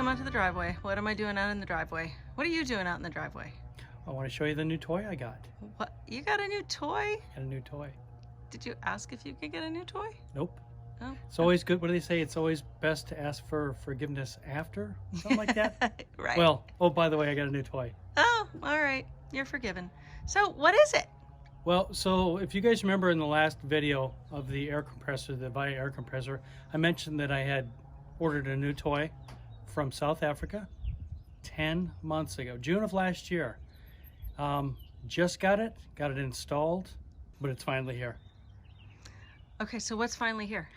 come out to the driveway. What am I doing out in the driveway? What are you doing out in the driveway? I want to show you the new toy I got. What? You got a new toy? Got a new toy. Did you ask if you could get a new toy? Nope. Oh. It's always good. What do they say? It's always best to ask for forgiveness after? Something like that? Right. Well, oh, by the way, I got a new toy. Oh, all right. You're forgiven. So what is it? Well, so if you guys remember in the last video of the air compressor, the Via air compressor, I mentioned that I had ordered a new toy from South Africa 10 months ago, June of last year. Just got it installed, but it's finally here. Okay, so what's finally here?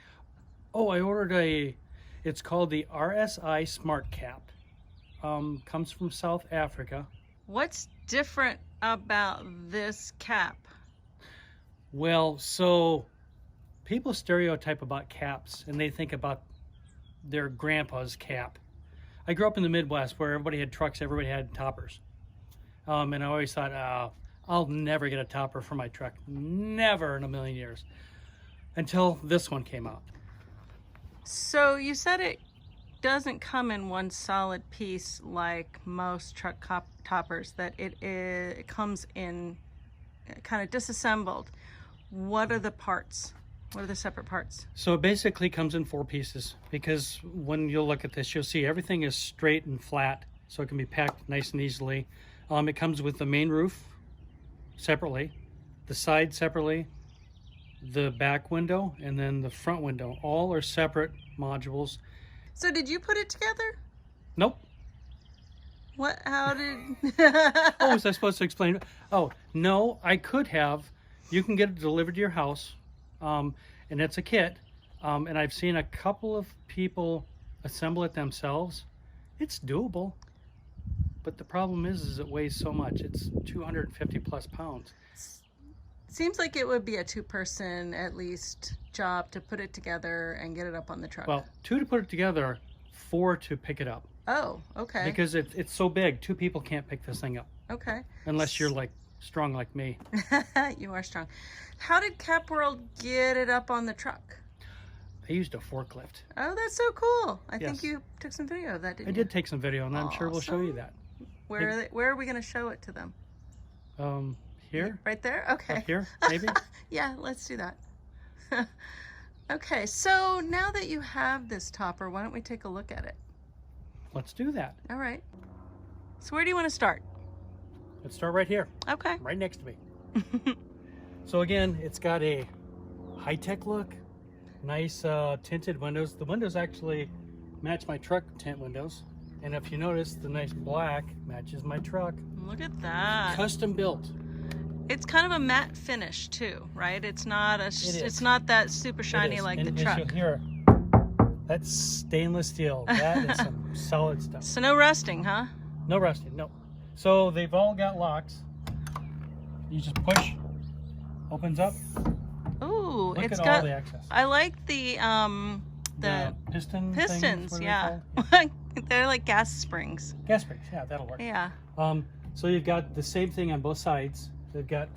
Oh, I ordered it's called the RSI Smart Cap. Comes from South Africa. What's different about this cap? Well, so people stereotype about caps and they think about their grandpa's cap. I grew up in the Midwest where everybody had trucks, everybody had toppers. And I always thought, I'll never get a topper for my truck. Never in a million years. Until this one came out. So you said it doesn't come in one solid piece like most truck toppers, that it comes in kind of disassembled. What are the parts? What are the separate parts? So it basically comes in 4 pieces, because when you look at this, you'll see everything is straight and flat, so it can be packed nice and easily. It comes with the main roof separately, the side separately, the back window, and then the front window. All are separate modules. So did you put it together? Nope. What? How did... Oh, was I supposed to explain? Oh, no, I could have. You can get it delivered to your house, and it's a kit. And I've seen a couple of people assemble it themselves. It's doable, but the problem is it weighs so much. It's 250 plus pounds. Seems like it would be a 2-person at least job to put it together and get it up on the truck. Well, 2 to put it together, 4 to pick it up. Oh, okay. Because it's so big, 2 people can't pick this thing up. Okay. Unless you're like strong like me. You are strong. How did Cap World get it up on the truck? I used a forklift. Oh, that's so cool. I Yes. think you took some video of that, didn't you? I did take some video, and I'm sure we'll show you that. Where are we going to show it to them? Here? Right there? Okay. Up here, maybe? Yeah, let's do that. Okay, so now that you have this topper, why don't we take a look at it? Let's do that. All right. So where do you want to start? Let's start right here, Okay. right next to me. So again, it's got a high-tech look, nice tinted windows. The windows actually match my truck tint windows. And if you notice, the nice black matches my truck. Look at that. Custom built. It's kind of a matte finish too, right? It's not it's not that super shiny like and the truck. You'll hear, that's stainless steel. That is some solid stuff. So no rusting, huh? No rusting, no. So they've all got locks. You just push, opens up. Ooh, Look it's at got all the access. I like the piston pistons, things, what are they yeah. called? They're like gas springs. Gas springs, yeah, that'll work. Yeah. So you've got the same thing on both sides. They've got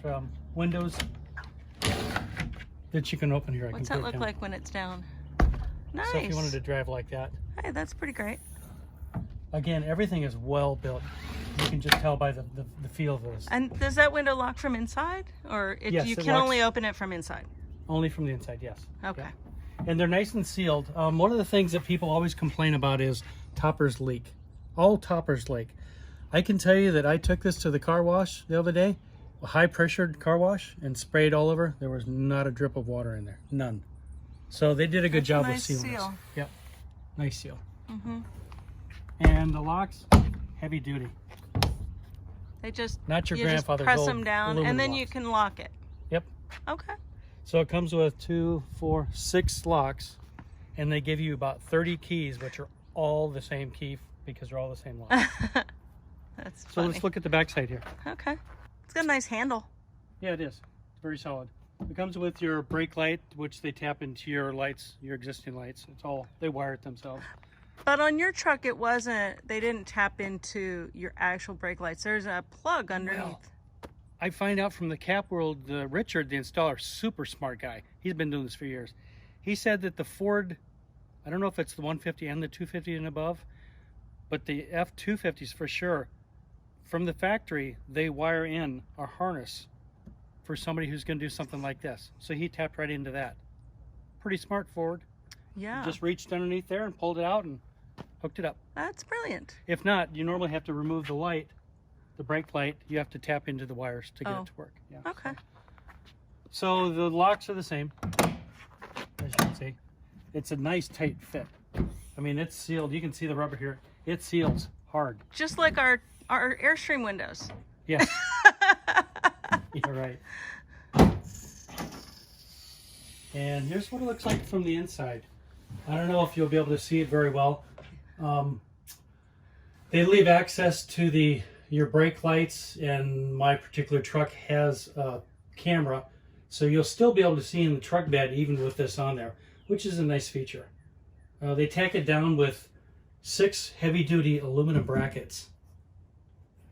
windows that you can open here. What's that look like when it's down? Nice. So if you wanted to drive like that. Hey, that's pretty great. Again, everything is well built. You can just tell by the feel of this. And does that window lock from inside, or Yes, you it can locks. only open it from inside? Only from the inside, yes. Okay. Yeah. And they're nice and sealed. One of the things that people always complain about is toppers leak. All toppers leak. I can tell you that I took this to the car wash the other day, a high pressured car wash, and sprayed all over. There was not a drip of water in there. None. So they did a good That's job a of nice sealing seal. this. Yep. Nice seal. Mm-hmm. And the locks, heavy duty. They just Not your you just grandfather's press old them down, aluminum and then locks. you can lock it. Yep. Okay. So it comes with 2, 4, 6 locks, and they give you about 30 keys, which are all the same key because they're all the same lock. That's So funny. let's look at the back side here. Okay. It's got a nice handle. Yeah, it is. It's very solid. It comes with your brake light, which they tap into your lights, your existing lights. It's all, they wire it themselves. But on your truck, it wasn't, they didn't tap into your actual brake lights. There's a plug underneath. Well, I find out from the Cap World, Richard, the installer, super smart guy. He's been doing this for years. He said that the Ford, I don't know if it's the 150 and the 250 and above, But the F-250s for sure, from the factory, they wire in a harness for somebody who's going to do something like this. So he tapped right into that. Pretty smart, Ford. Yeah. Just reached underneath there and pulled it out and hooked it up. That's brilliant. If not, you normally have to remove the light, the brake light. You have to tap into the wires to get it to work. Yeah. Okay. So the locks are the same, as you can see. It's a nice tight fit. I mean, it's sealed. You can see the rubber here. It seals hard. Just like our Airstream windows. Yes. You're right. And here's what it looks like from the inside. I don't know if you'll be able to see it very well. They leave access to your brake lights, and my particular truck has a camera, so you'll still be able to see in the truck bed even with this on there, which is a nice feature. They tack it down with 6 heavy-duty aluminum brackets.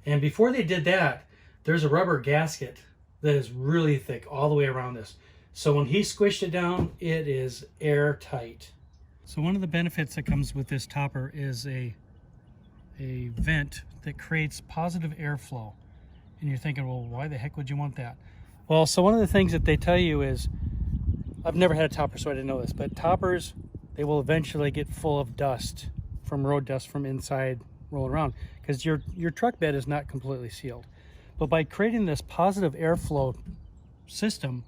And before they did that, there's a rubber gasket that is really thick all the way around this. So when he squished it down, it is airtight. So one of the benefits that comes with this topper is a vent that creates positive airflow. And you're thinking, well, why the heck would you want that? Well, so one of the things that they tell you is, I've never had a topper, so I didn't know this, but toppers, they will eventually get full of dust, from road dust from inside rolling around, because your truck bed is not completely sealed. But by creating this positive airflow system,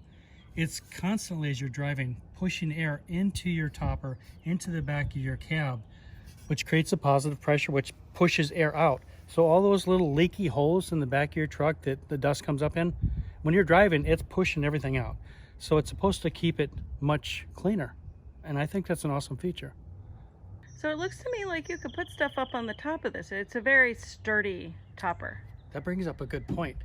it's constantly, as you're driving, pushing air into your topper, into the back of your cab, which creates a positive pressure, which pushes air out. So all those little leaky holes in the back of your truck that the dust comes up in, when you're driving, it's pushing everything out. So it's supposed to keep it much cleaner. And I think that's an awesome feature. So it looks to me like you could put stuff up on the top of this. It's a very sturdy topper. That brings up a good point.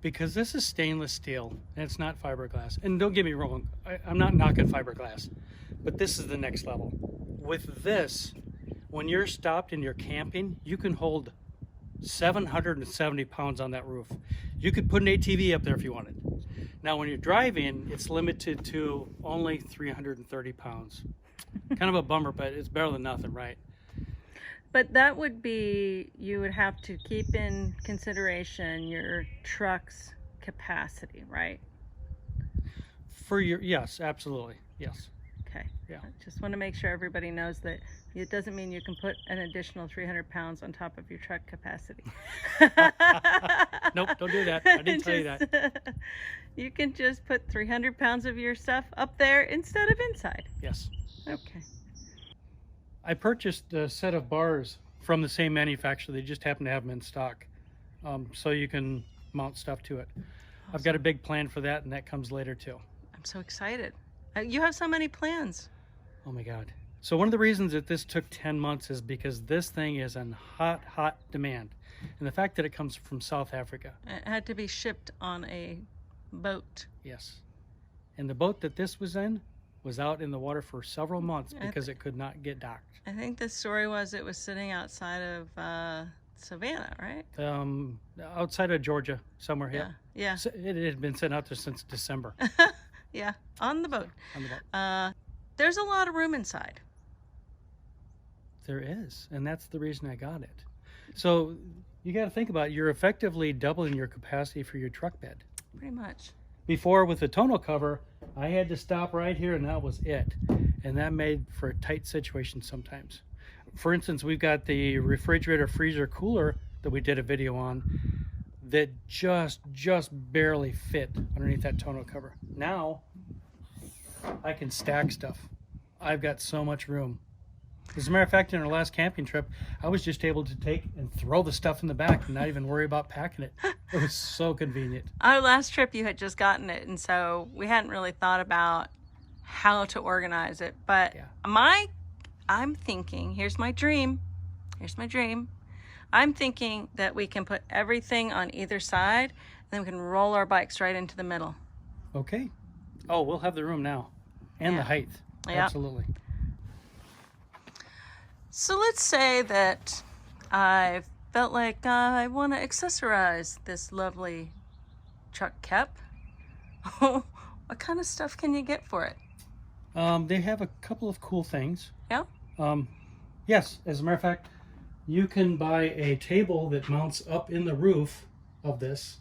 Because this is stainless steel and it's not fiberglass. And don't get me wrong, I'm not knocking fiberglass, but this is the next level. With this, when you're stopped and you're camping, you can hold 770 pounds on that roof. You could put an ATV up there if you wanted. Now when you're driving, it's limited to only 330 pounds. Kind of a bummer, but it's better than nothing, right? But that would be, you would have to keep in consideration your truck's capacity, right? Yes, absolutely, yes. Okay. Yeah. I just want to make sure everybody knows that it doesn't mean you can put an additional 300 pounds on top of your truck capacity. Nope, don't do that. I didn't tell you that. You can just put 300 pounds of your stuff up there instead of inside. Yes. Okay. I purchased a set of bars from the same manufacturer. They just happen to have them in stock, so you can mount stuff to it. Awesome. I've got a big plan for that, and that comes later too. I'm so excited. You have so many plans. Oh my God. So one of the reasons that this took 10 months is because this thing is in hot demand. And the fact that it comes from South Africa. It had to be shipped on a boat. Yes. And the boat that this was in was out in the water for several months because it could not get docked. I think the story was it was sitting outside of Savannah, right? Outside of Georgia, somewhere. Yeah. Yeah. So it had been sitting out there since December. Yeah, on the boat. On the boat. There's a lot of room inside. There is, and that's the reason I got it. So you got to think about it. You're effectively doubling your capacity for your truck bed. Pretty much. Before, with the tonneau cover, I had to stop right here, and that was it. And that made for a tight situation sometimes. For instance, we've got the refrigerator, freezer, cooler that we did a video on that just barely fit underneath that tonneau cover. Now, I can stack stuff. I've got so much room. As a matter of fact, in our last camping trip, I was just able to take and throw the stuff in the back and not even worry about packing it. It was so convenient. Our last trip, you had just gotten it, and so we hadn't really thought about how to organize it. But yeah. I'm thinking, here's my dream. I'm thinking that we can put everything on either side, and then we can roll our bikes right into the middle. Okay. Oh, we'll have the room now. And the height. Yeah. Absolutely. So let's say that I felt like I want to accessorize this lovely truck cap. What kind of stuff can you get for it? They have a couple of cool things. Yeah? Yes, as a matter of fact, you can buy a table that mounts up in the roof of this,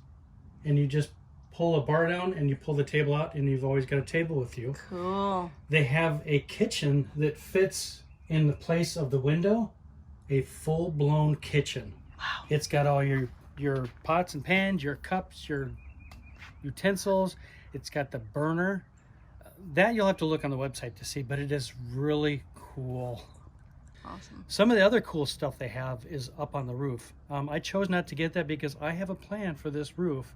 and you just pull a bar down and you pull the table out, and you've always got a table with you. Cool. They have a kitchen that fits in the place of the window, a full-blown kitchen. Wow. It's got all your pots and pans, your cups, your utensils. It's got the burner. That you'll have to look on the website to see, but it is really cool. Awesome. Some of the other cool stuff they have is up on the roof. I chose not to get that because I have a plan for this roof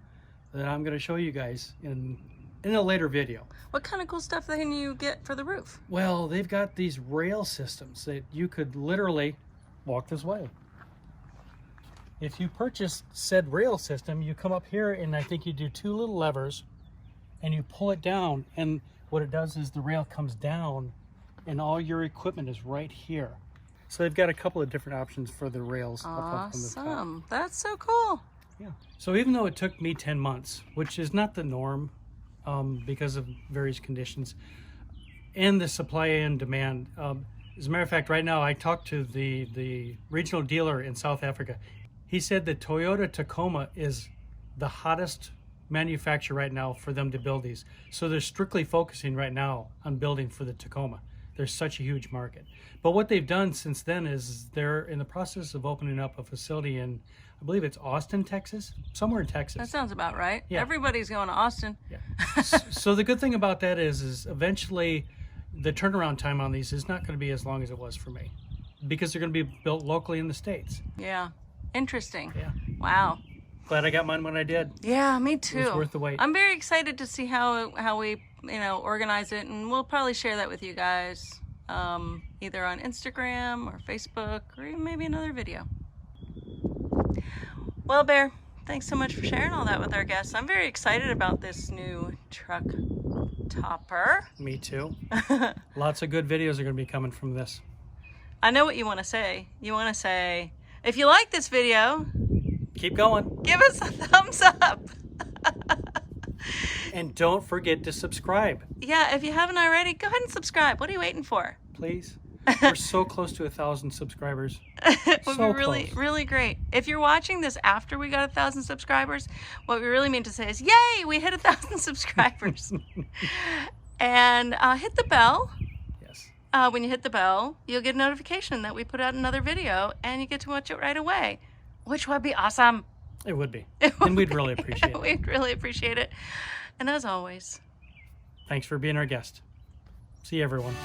that I'm going to show you guys in a later video. What kind of cool stuff can you get for the roof? Well, they've got these rail systems that you could literally walk this way. If you purchase said rail system, you come up here and I think you do 2 little levers and you pull it down, and what it does is the rail comes down and all your equipment is right here. So they've got a couple of different options for the rails up on the top. Awesome. That's so cool. Yeah. So even though it took me 10 months, which is not the norm because of various conditions and the supply and demand, as a matter of fact, right now I talked to the regional dealer in South Africa. He said that Toyota Tacoma is the hottest manufacturer right now for them to build these. So they're strictly focusing right now on building for the Tacoma. There's such a huge market. But what they've done since then is they're in the process of opening up a facility in, I believe it's Austin, Texas, somewhere in Texas. That sounds about right. Yeah. Everybody's going to Austin. Yeah. So the good thing about that is eventually the turnaround time on these is not going to be as long as it was for me, because they're going to be built locally in the States. Yeah. Interesting. Yeah. Wow. Glad I got mine when I did. Yeah, me too. It was worth the wait. I'm very excited to see how we organize it, and we'll probably share that with you guys, either on Instagram or Facebook or even maybe another video. Well, Bear, thanks so much for sharing all that with our guests. I'm very excited about this new truck topper. Me too. Lots of good videos are going to be coming from this. I know what you want to say. You want to say, if you like this video, keep going. Give us a thumbs up. And don't forget to subscribe. Yeah, if you haven't already, go ahead and subscribe. What are you waiting for? Please. We're so close to 1,000 subscribers. It would So be really, close. really great. If you're watching this after we got 1,000 subscribers, what we really mean to say is, yay, we hit 1,000 subscribers. And hit the bell. Yes. When you hit the bell, you'll get a notification that we put out another video, and you get to watch it right away, which would be awesome. It would be. And we'd really appreciate it. We'd really appreciate it. And as always, Thanks for being our guest. See you, everyone.